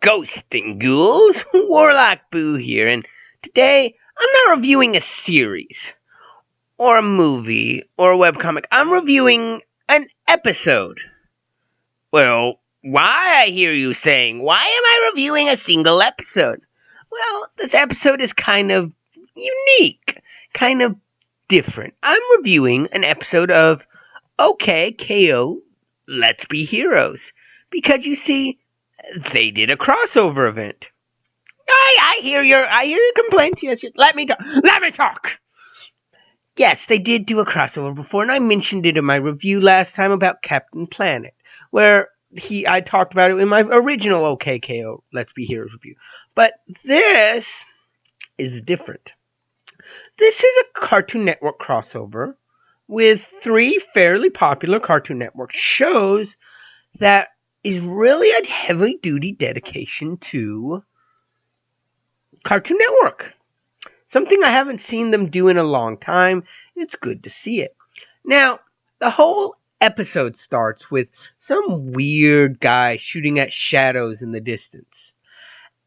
Ghosts and Ghouls, Warlock Boo here, and today I'm not reviewing a series, or a movie, or a webcomic. I'm reviewing an episode. Well, why, I hear you saying? Why am I reviewing a single episode? Well, this episode is kind of unique, kind of different. I'm reviewing an episode of OK KO Let's Be Heroes, because you see, they did a crossover event. I hear your complaints. Yes, let me talk. Yes, they did do a crossover before, and I mentioned it in my review last time about Captain Planet, where I talked about it in my original OKKO Let's Be Heroes review. But this is different. This is a Cartoon Network crossover with 3 fairly popular Cartoon Network shows that is really a heavy-duty dedication to Cartoon Network. Something I haven't seen them do in a long time, and it's good to see it. Now, the whole episode starts with some weird guy shooting at shadows in the distance.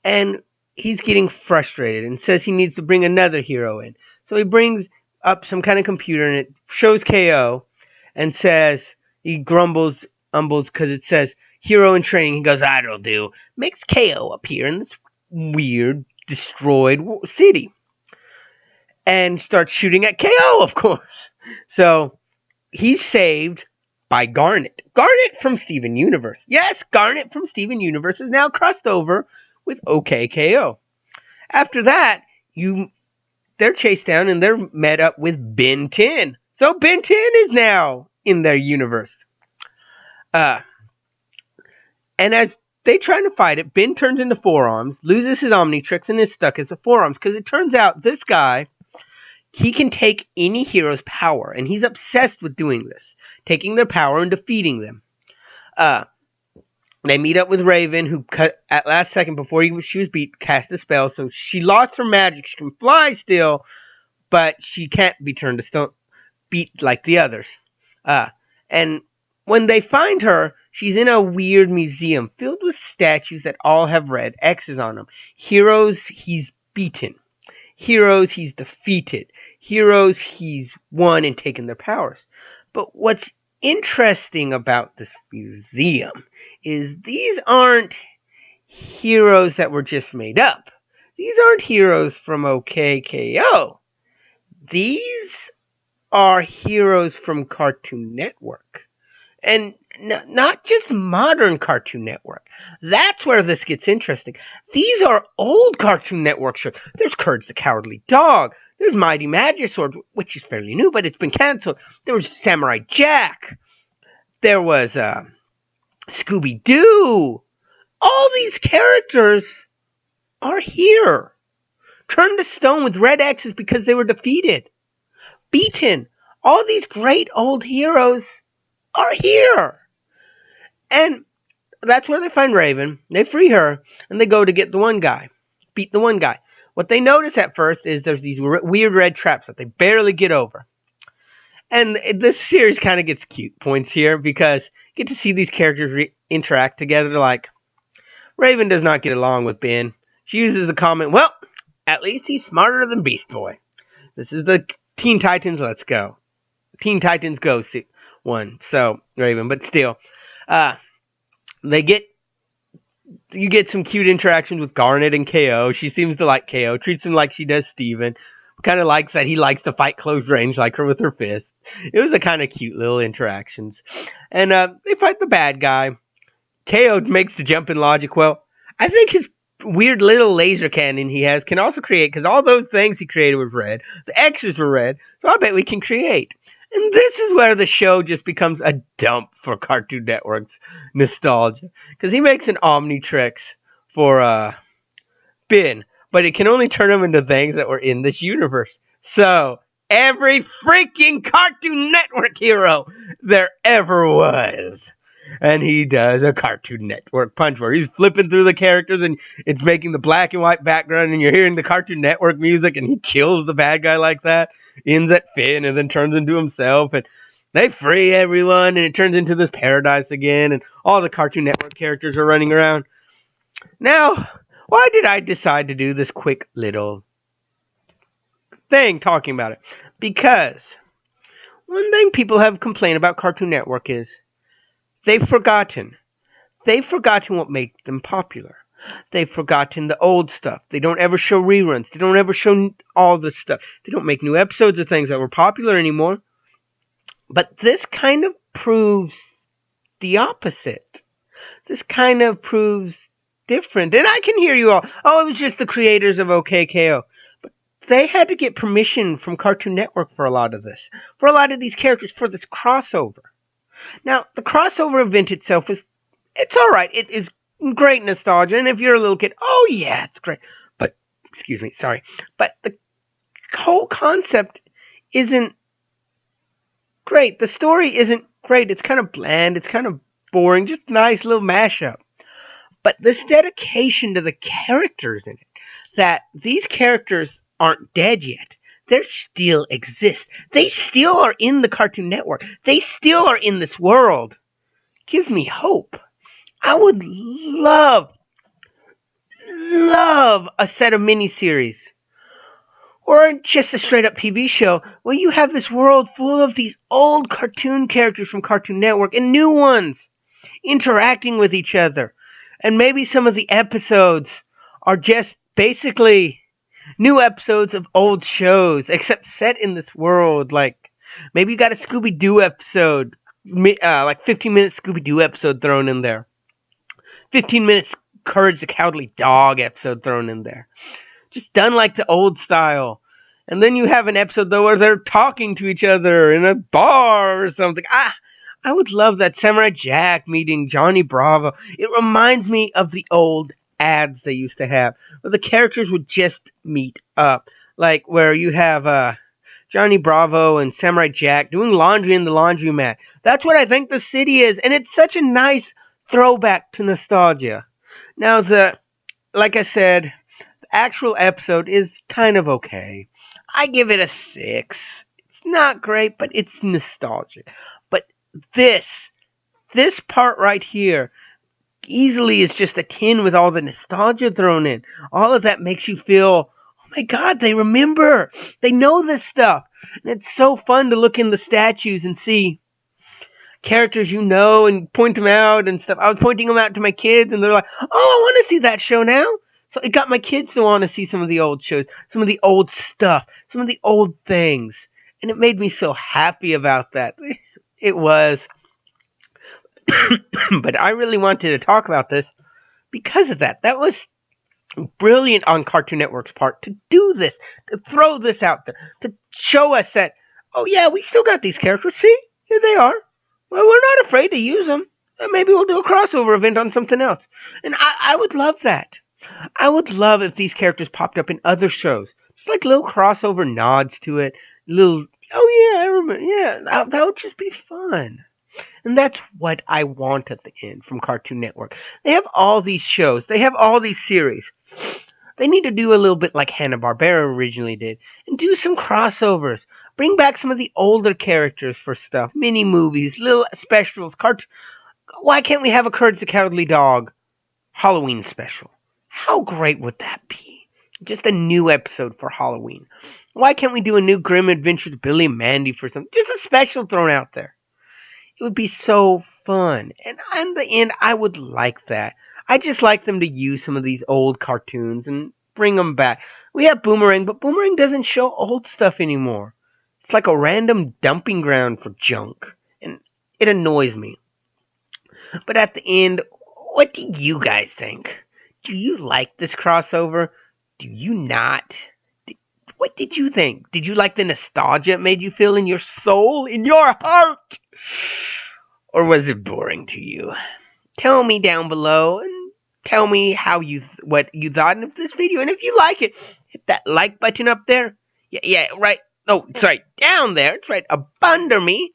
And he's getting frustrated and says he needs to bring another hero in. So he brings up some kind of computer, and it shows KO, and says, he umbles because it says, hero in training. He goes, that'll do. Makes KO appear in this weird, destroyed city. And starts shooting at KO, of course. So, he's saved by Garnet. Garnet from Steven Universe. Yes, Garnet from Steven Universe is now crossed over with OKKO. After that, they're chased down and they're met up with Ben 10. So, Ben 10 is now in their universe. And as they try to fight it, Ben turns into Forearms, loses his Omnitrix, and is stuck as a Forearms. Because it turns out this guy, he can take any hero's power. And he's obsessed with doing this. Taking their power and defeating them. They meet up with Raven, who cut at last second before she was beat, cast a spell. So she lost her magic. She can fly still, but she can't be turned to stone, beat like the others. And when they find her, she's in a weird museum filled with statues that all have red X's on them. Heroes he's beaten. Heroes he's defeated. Heroes he's won and taken their powers. But what's interesting about this museum is these aren't heroes that were just made up. These aren't heroes from OKKO. These are heroes from Cartoon Network. And not just modern Cartoon Network. That's where this gets interesting. These are old Cartoon Network shows. There's Courage the Cowardly Dog. There's Mighty Magisword, which is fairly new, but it's been canceled. There was Samurai Jack. There was Scooby-Doo. All these characters are here. Turned to stone with red X's because they were defeated. Beaten. All these great old heroes are here. And that's where they find Raven. They free her, and they go to get the one guy. Beat the one guy. What they notice at first is there's these weird red traps that they barely get over. And this series kind of gets cute points here because you get to see these characters interact together. Like, Raven does not get along with Ben. She uses the comment, well, at least he's smarter than Beast Boy. This is the Teen Titans, let's go. Teen Titans Go one. So, Raven, but still. You get some cute interactions with Garnet and KO. She seems to like KO. Treats him like she does Steven. Kind of likes that he likes to fight close range like her with her fist. It was a kind of cute little interactions. And they fight the bad guy. KO makes the jump in logic. Well, I think his weird little laser cannon he has can also create, because all those things he created was red. The X's were red. So I bet we can create. And this is where the show just becomes a dump for Cartoon Network's nostalgia. Because he makes an Omnitrix for Ben. But it can only turn them into things that were in this universe. So, every freaking Cartoon Network hero there ever was. And he does a Cartoon Network punch where he's flipping through the characters and it's making the black and white background and you're hearing the Cartoon Network music and he kills the bad guy like that. Ends at Finn and then turns into himself and they free everyone and it turns into this paradise again and all the Cartoon Network characters are running around. Now, why did I decide to do this quick little thing talking about it? Because one thing people have complained about Cartoon Network is they've forgotten. They've forgotten what made them popular. They've forgotten the old stuff. They don't ever show reruns. They don't ever show all the stuff. They don't make new episodes of things that were popular anymore. But this kind of proves the opposite. This kind of proves different. And I can hear you all. Oh, it was just the creators of OKKO. But they had to get permission from Cartoon Network for a lot of this. For a lot of these characters, for this crossover. Now, the crossover event itself it's alright. It is great nostalgia. And if you're a little kid, oh yeah, it's great. But, excuse me, sorry. But the whole concept isn't great. The story isn't great. It's kind of bland. It's kind of boring. Just a nice little mashup. But this dedication to the characters in it, that these characters aren't dead yet. They still exist. They still are in the Cartoon Network. They still are in this world. Gives me hope. I would love a set of miniseries. Or just a straight up TV show where you have this world full of these old cartoon characters from Cartoon Network and new ones interacting with each other. And maybe some of the episodes are just basically new episodes of old shows, except set in this world. Like, maybe you got a Scooby-Doo episode, like 15-minute Scooby-Doo episode thrown in there. 15 minutes Courage the Cowardly Dog episode thrown in there. Just done like the old style. And then you have an episode, though, where they're talking to each other in a bar or something. I would love that. Samurai Jack meeting Johnny Bravo. It reminds me of the old ads they used to have, where the characters would just meet up. Like where you have Johnny Bravo and Samurai Jack doing laundry in the laundromat. That's what I think the city is. And it's such a nice throwback to nostalgia. Now, like I said, the actual episode is kind of okay. I give it a 6. It's not great, but it's nostalgic. But this part right here easily is just a 10 with all the nostalgia thrown in. All of that makes you feel, oh my God, they remember. They know this stuff. And it's so fun to look in the statues and see characters you know and point them out and stuff. I was pointing them out to my kids and they're like, oh, I want to see that show now. So it got my kids to want to see some of the old shows, some of the old stuff, some of the old things. And it made me so happy about that. It was. But I really wanted to talk about this because of that. That was brilliant on Cartoon Network's part to do this, to throw this out there, to show us that, oh yeah, we still got these characters. See, here they are. Well, we're not afraid to use them. Maybe we'll do a crossover event on something else. And I would love that. I would love if these characters popped up in other shows. Just like little crossover nods to it. Little, oh yeah, I remember. Yeah, that would just be fun. And that's what I want at the end from Cartoon Network. They have all these shows. They have all these series. They need to do a little bit like Hanna-Barbera originally did. And do some crossovers. Bring back some of the older characters for stuff. Mini movies, little specials. Why can't we have a Courage the Cowardly Dog Halloween special? How great would that be? Just a new episode for Halloween. Why can't we do a new Grim Adventures of Billy and Mandy for something? Just a special thrown out there. It would be so fun. And in the end, I would like that. I just like them to use some of these old cartoons and bring them back. We have Boomerang, but Boomerang doesn't show old stuff anymore. It's like a random dumping ground for junk. And it annoys me. But at the end, what do you guys think? Do you like this crossover? Do you not? What did you think? Did you like the nostalgia it made you feel in your soul, in your heart? Or was it boring to you? Tell me down below and tell me what you thought of this video. And if you like it, hit that like button up there. Yeah, right. Oh, sorry, down there. It's right up under me.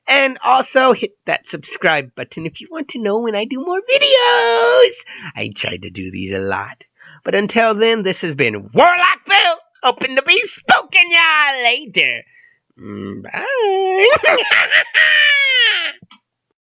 And also hit that subscribe button if you want to know when I do more videos. I try to do these a lot. But until then, this has been Warlock Bill. Hoping to be spoken y'all later. Bye.